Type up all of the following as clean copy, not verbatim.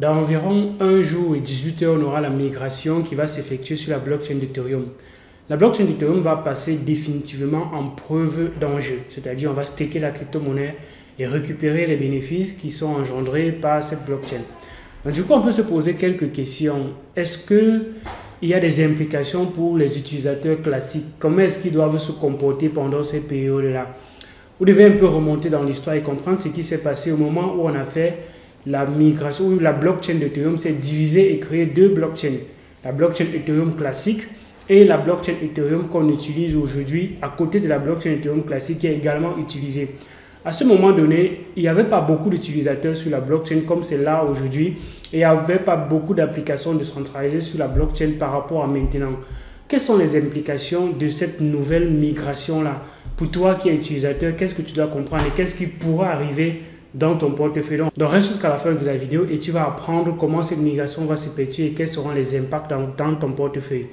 Dans environ 1 jour et 18 heures, on aura la migration qui va s'effectuer sur la blockchain d'Ethereum. La blockchain d'Ethereum va passer définitivement en preuve d'enjeu, c'est-à-dire on va staker la crypto-monnaie et récupérer les bénéfices qui sont engendrés par cette blockchain. Donc, du coup, on peut se poser quelques questions. Est-ce qu'il y a des implications pour les utilisateurs classiques? Comment est-ce qu'ils doivent se comporter pendant ces périodes-là? Vous devez un peu remonter dans l'histoire et comprendre ce qui s'est passé au moment où on a fait la migration, où la blockchain d'Ethereum s'est divisée et créé deux blockchains. La blockchain Ethereum classique et la blockchain Ethereum qu'on utilise aujourd'hui à côté de la blockchain Ethereum classique qui est également utilisée. À ce moment donné, il n'y avait pas beaucoup d'utilisateurs sur la blockchain comme c'est là aujourd'hui et il n'y avait pas beaucoup d'applications décentralisées sur la blockchain par rapport à maintenant. Quelles sont les implications de cette nouvelle migration-là? Pour toi qui es utilisateur, qu'est-ce que tu dois comprendre et qu'est-ce qui pourra arriver dans ton portefeuille? Donc reste jusqu'à la fin de la vidéo et tu vas apprendre comment cette migration va s'effectuer et quels seront les impacts dans ton portefeuille.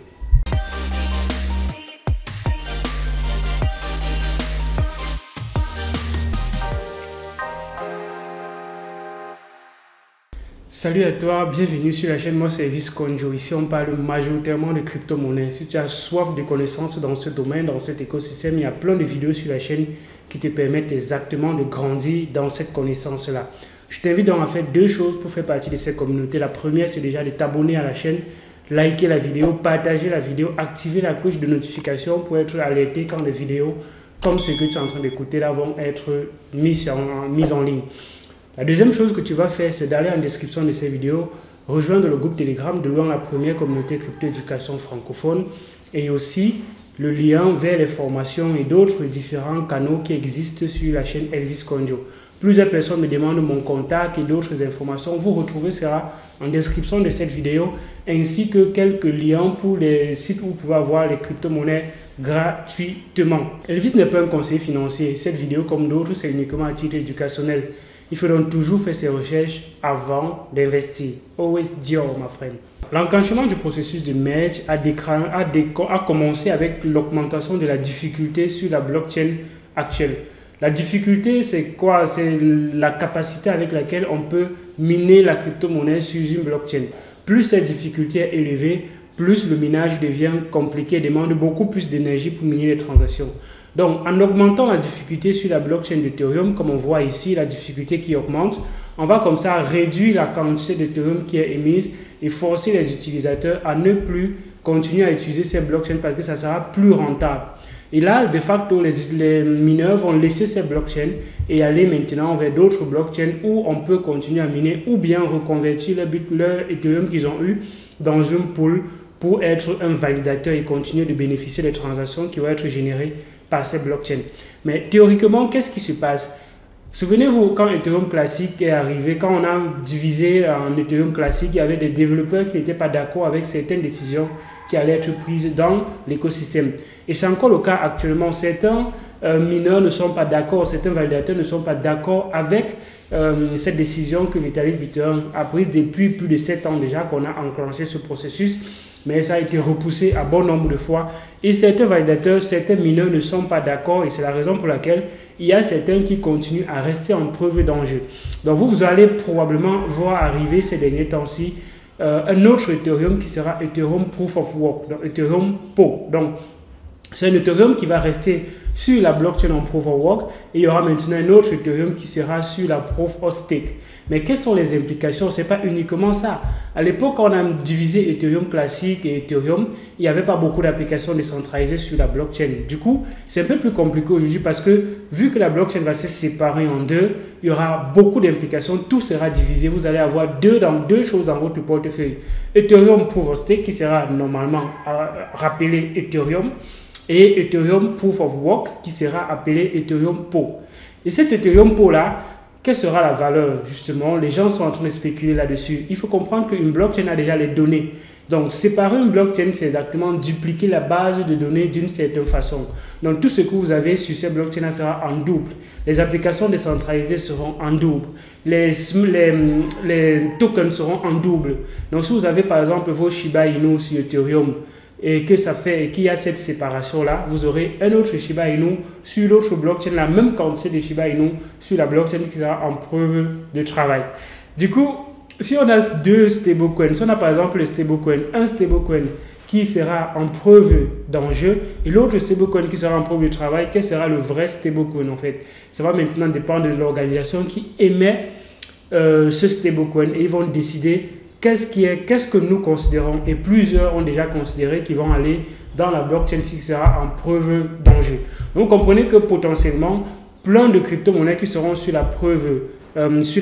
Salut à toi, bienvenue sur la chaîne Moi c'est Visconjo. Ici on parle majoritairement de crypto-monnaies. Si tu as soif de connaissances dans ce domaine, dans cet écosystème, il y a plein de vidéos sur la chaîne qui te permettent exactement de grandir dans cette connaissance-là. Je t'invite donc à faire deux choses pour faire partie de cette communauté. La première, c'est déjà de t'abonner à la chaîne, liker la vidéo, partager la vidéo, activer la cloche de notification pour être alerté quand les vidéos comme ce que tu es en train d'écouter là vont être mises en ligne. La deuxième chose que tu vas faire, c'est d'aller en description de ces vidéos, rejoindre le groupe Telegram de la première communauté crypto-éducation francophone et aussi le lien vers les formations et d'autres différents canaux qui existent sur la chaîne Elvis Conjo. Plusieurs personnes me demandent mon contact et d'autres informations. Vous retrouvez cela en description de cette vidéo ainsi que quelques liens pour les sites où vous pouvez avoir les crypto-monnaies gratuitement. Elvis n'est pas un conseiller financier. Cette vidéo, comme d'autres, c'est uniquement à titre éducationnel. Il faut donc toujours faire ses recherches avant d'investir. Always do, my friend. L'enclenchement du processus de merge a commencé avec l'augmentation de la difficulté sur la blockchain actuelle. La difficulté, c'est quoi? C'est la capacité avec laquelle on peut miner la crypto-monnaie sur une blockchain. Plus cette difficulté est élevée, plus le minage devient compliqué, demande beaucoup plus d'énergie pour miner les transactions. Donc, en augmentant la difficulté sur la blockchain d'Ethereum, comme on voit ici, la difficulté qui augmente, on va comme ça réduire la quantité d'Ethereum qui est émise et forcer les utilisateurs à ne plus continuer à utiliser ces blockchains parce que ça sera plus rentable. Et là, de facto, les mineurs vont laisser ces blockchains et aller maintenant vers d'autres blockchains où on peut continuer à miner ou bien reconvertir leur Ethereum qu'ils ont eu dans une pool pour être un validateur et continuer de bénéficier des transactions qui vont être générées par ces blockchains. Mais théoriquement, qu'est-ce qui se passe? Souvenez-vous, quand Ethereum classique est arrivé, quand on a divisé en Ethereum classique, il y avait des développeurs qui n'étaient pas d'accord avec certaines décisions qui allaient être prises dans l'écosystème. Et c'est encore le cas actuellement. Certains mineurs ne sont pas d'accord, certains validateurs ne sont pas d'accord avec cette décision que Vitaly Buterin a prise depuis plus de 7 ans déjà qu'on a enclenché ce processus. Mais ça a été repoussé à bon nombre de fois. Et certains validateurs, certains mineurs ne sont pas d'accord et c'est la raison pour laquelle il y a certains qui continuent à rester en preuve d'enjeu. Donc vous allez probablement voir arriver ces derniers temps-ci un autre Ethereum qui sera Ethereum Proof of Work, donc Ethereum PO. Donc c'est un Ethereum qui va rester sur la blockchain en Proof of Work et il y aura maintenant un autre Ethereum qui sera sur la Proof of Stake. Mais quelles sont les implications? Ce n'est pas uniquement ça. À l'époque, quand on a divisé Ethereum classique et Ethereum, il n'y avait pas beaucoup d'applications décentralisées sur la blockchain. Du coup, c'est un peu plus compliqué aujourd'hui parce que vu que la blockchain va se séparer en deux, il y aura beaucoup d'implications. Tout sera divisé. Vous allez avoir deux choses dans votre portefeuille. Ethereum Proof of Stake qui sera normalement rappelé Ethereum et Ethereum Proof of Work qui sera appelé Ethereum PO. Et cet Ethereum PO là, quelle sera la valeur? Justement, les gens sont en train de spéculer là-dessus. Il faut comprendre qu'une blockchain a déjà les données. Donc, séparer une blockchain, c'est exactement dupliquer la base de données d'une certaine façon. Donc, tout ce que vous avez sur ces blockchains sera en double. Les applications décentralisées seront en double. Les tokens seront en double. Donc, si vous avez par exemple vos Shiba Inu sur Ethereum, et que ça fait et qu'il y a cette séparation là, vous aurez un autre Shiba Inu sur l'autre blockchain, la même quantité de Shiba Inu sur la blockchain qui sera en preuve de travail. Du coup, si on a deux stablecoins, si on a par exemple le stablecoin, un stablecoin qui sera en preuve d'enjeu et l'autre stablecoin qui sera en preuve de travail, quel sera le vrai stablecoin en fait? Ça va maintenant dépendre de l'organisation qui émet ce stablecoin et ils vont décider qu'est-ce que nous considérons, et plusieurs ont déjà considéré qu'ils vont aller dans la blockchain qui sera en preuve d'enjeu. Donc comprenez que potentiellement plein de crypto-monnaies qui seront sur la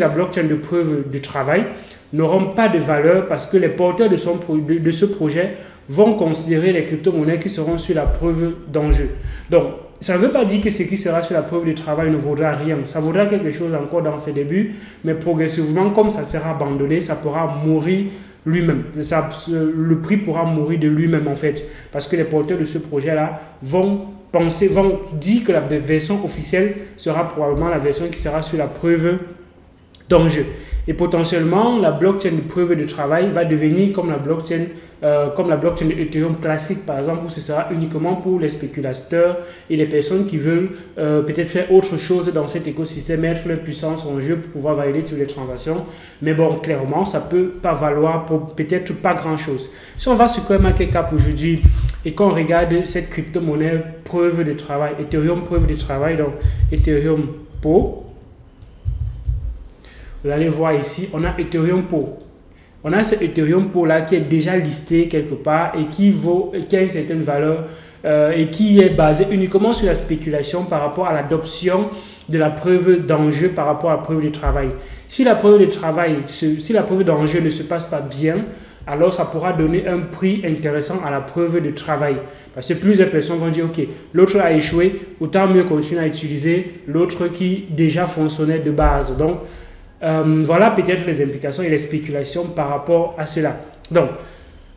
blockchain de preuve de travail n'auront pas de valeur parce que les porteurs de ce projet vont considérer les crypto-monnaies qui seront sur la preuve d'enjeu. Donc, ça ne veut pas dire que ce qui sera sur la preuve de travail ne vaudra rien. Ça vaudra quelque chose encore dans ses débuts, mais progressivement, comme ça sera abandonné, ça pourra mourir lui-même. Le prix pourra mourir de lui-même en fait, parce que les porteurs de ce projet-là vont dire que la version officielle sera probablement la version qui sera sur la preuve d'enjeu. Et potentiellement, la blockchain de preuve de travail va devenir comme la blockchain de Ethereum classique, par exemple, où ce sera uniquement pour les spéculateurs et les personnes qui veulent peut-être faire autre chose dans cet écosystème, mettre leur puissance en jeu pour pouvoir valider toutes les transactions. Mais bon, clairement, ça ne peut pas valoir pour peut-être pas grand-chose. Si on va sur CoinMarketCap aujourd'hui et qu'on regarde cette crypto-monnaie preuve de travail, Ethereum preuve de travail, donc Ethereum Po, vous allez voir ici, on a Ethereum Po. On a ce Ethereum Po là qui est déjà listé quelque part et qui a une certaine valeur et qui est basé uniquement sur la spéculation par rapport à l'adoption de la preuve d'enjeu par rapport à la preuve de travail. Si la preuve d'enjeu ne se passe pas bien, alors ça pourra donner un prix intéressant à la preuve de travail. Parce que plusieurs personnes vont dire, ok, l'autre a échoué, autant mieux continuer à utiliser l'autre qui déjà fonctionnait de base. Donc, voilà peut-être les implications et les spéculations par rapport à cela. Donc,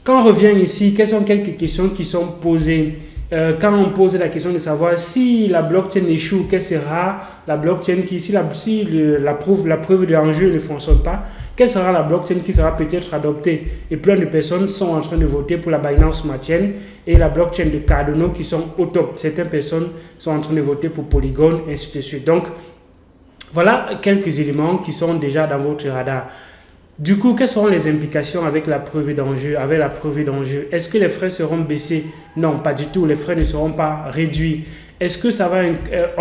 quand on revient ici, quelles sont quelques questions qui sont posées quand on pose la question de savoir si la blockchain échoue, quelle sera la blockchain qui, si la preuve de l'enjeu ne fonctionne pas, quelle sera la blockchain qui sera peut-être adoptée? Et plein de personnes sont en train de voter pour la Binance Smart Chain et la blockchain de Cardano qui sont au top. Certaines personnes sont en train de voter pour Polygon, et ainsi de suite. Donc, voilà quelques éléments qui sont déjà dans votre radar. Du coup, quelles seront les implications avec la preuve d'enjeu? Est-ce que les frais seront baissés? Non, pas du tout. Les frais ne seront pas réduits. Est-ce que ça va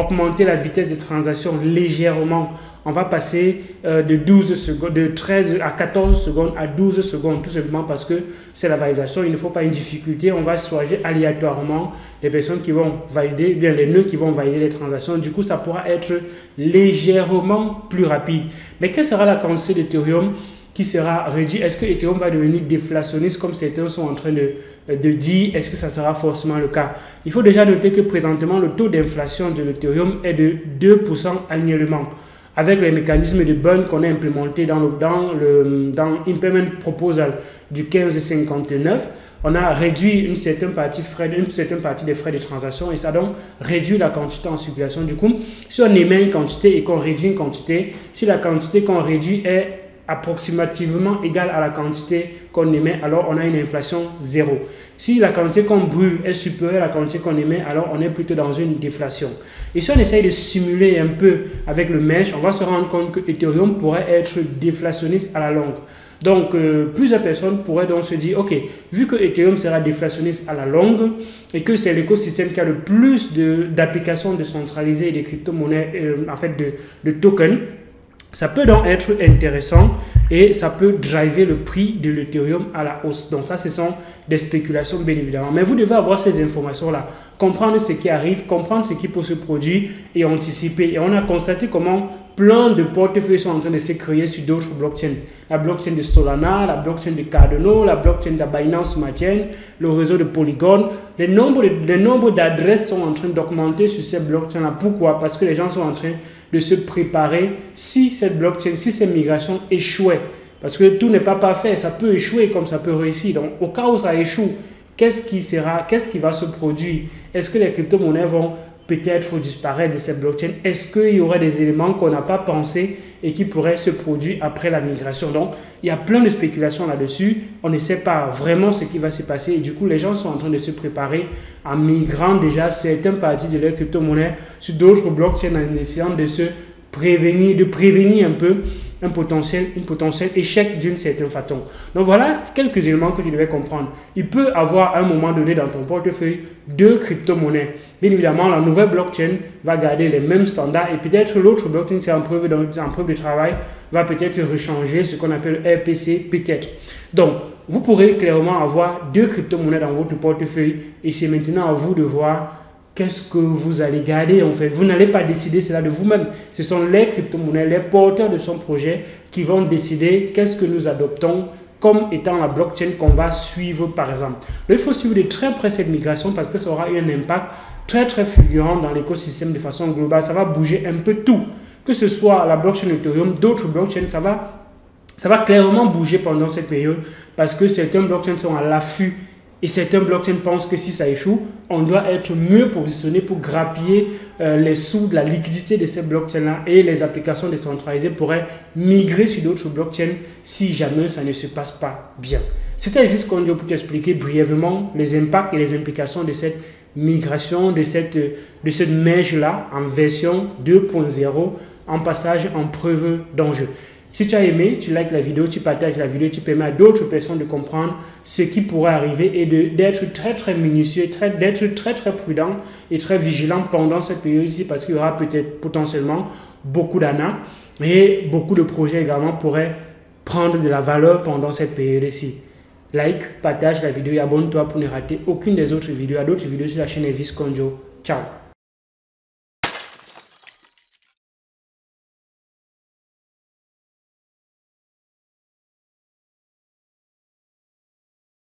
augmenter la vitesse de transaction légèrement? On va passer de 13 à 14 secondes à 12 secondes, tout simplement parce que c'est la validation. Il ne faut pas une difficulté. On va choisir aléatoirement les personnes qui vont valider, bien les nœuds qui vont valider les transactions. Du coup, ça pourra être légèrement plus rapide. Mais quelle sera la quantité d'Ethereum qui sera réduite? Est-ce que Ethereum va devenir déflationniste comme certains sont en train de dire? Est-ce que ça sera forcément le cas? Il faut déjà noter que présentement, le taux d'inflation de l'Ethereum est de 2% annuellement. Avec les mécanismes de burn qu'on a implémentés dans Implement Proposal du 1559, on a réduit une certaine partie des frais de transaction et ça donc réduit la quantité en circulation. Du coup, si on émet une quantité et qu'on réduit une quantité, si la quantité qu'on réduit est approximativement égale à la quantité qu'on émet, alors on a une inflation zéro. Si la quantité qu'on brûle est supérieure à la quantité qu'on émet, alors on est plutôt dans une déflation. Et si on essaye de simuler un peu avec le mesh, on va se rendre compte que Ethereum pourrait être déflationniste à la longue. Donc, plusieurs personnes pourraient donc se dire, ok, vu que Ethereum sera déflationniste à la longue et que c'est l'écosystème qui a le plus d'applications décentralisées et des crypto-monnaies, en fait de tokens, ça peut donc être intéressant et ça peut driver le prix de l'Ethereum à la hausse. Donc ça, ce sont des spéculations bien évidemment. Mais vous devez avoir ces informations-là, comprendre ce qui arrive, comprendre ce qui peut se produire et anticiper. Et on a constaté comment plein de portefeuilles sont en train de se créer sur d'autres blockchains. La blockchain de Solana, la blockchain de Cardano, la blockchain de Binance Smart Chain, le réseau de Polygon. Les nombres d'adresses sont en train d'augmenter sur ces blockchains-là. Pourquoi? Parce que les gens sont en train de se préparer si cette blockchain, si ces migrations échouaient. Parce que tout n'est pas parfait, ça peut échouer comme ça peut réussir. Donc, au cas où ça échoue, qu'est-ce qui va se produire? Est-ce que les crypto-monnaies vont peut-être disparaître de cette blockchain? Est-ce qu'il y aura des éléments qu'on n'a pas pensé et qui pourraient se produire après la migration? Donc, il y a plein de spéculations là-dessus. On ne sait pas vraiment ce qui va se passer. Et du coup, les gens sont en train de se préparer en migrant déjà certaines parties de leurs crypto-monnaies sur d'autres blockchains en essayant de prévenir un peu un potentiel échec d'une certaine façon. Donc voilà quelques éléments que tu devais comprendre. Il peut avoir à un moment donné dans ton portefeuille 2 crypto-monnaies. Bien évidemment, la nouvelle blockchain va garder les mêmes standards et peut-être l'autre blockchain qui est en preuve de travail va peut-être rechanger ce qu'on appelle RPC peut-être. Donc, vous pourrez clairement avoir 2 crypto-monnaies dans votre portefeuille et c'est maintenant à vous de voir qu'est-ce que vous allez garder en fait. Vous n'allez pas décider cela de vous-même. Ce sont les crypto-monnaies, les porteurs de son projet qui vont décider qu'est-ce que nous adoptons comme étant la blockchain qu'on va suivre par exemple. Mais il faut suivre de très près cette migration parce que ça aura eu un impact très fulgurant dans l'écosystème de façon globale. Ça va bouger un peu tout. Que ce soit la blockchain Ethereum, d'autres blockchains, ça va clairement bouger pendant cette période parce que certaines blockchains sont à l'affût et certains blockchains pensent que si ça échoue, on doit être mieux positionné pour grappiller les sous de la liquidité de ces blockchains-là et les applications décentralisées pourraient migrer sur d'autres blockchains si jamais ça ne se passe pas bien. C'était Elvis Conjo pour t'expliquer brièvement les impacts et les implications de cette migration, de cette merge-là en version 2.0 en passage en preuve d'enjeu. Si tu as aimé, tu likes la vidéo, tu partages la vidéo, tu permets à d'autres personnes de comprendre ce qui pourrait arriver et d'être très minutieux, d'être très prudent et très vigilant pendant cette période-ci parce qu'il y aura peut-être potentiellement beaucoup d'arnaques et beaucoup de projets également pourraient prendre de la valeur pendant cette période-ci. Like, partage la vidéo et abonne-toi pour ne rater aucune des autres vidéos. À d'autres vidéos sur la chaîne Elvis Conjo. Ciao.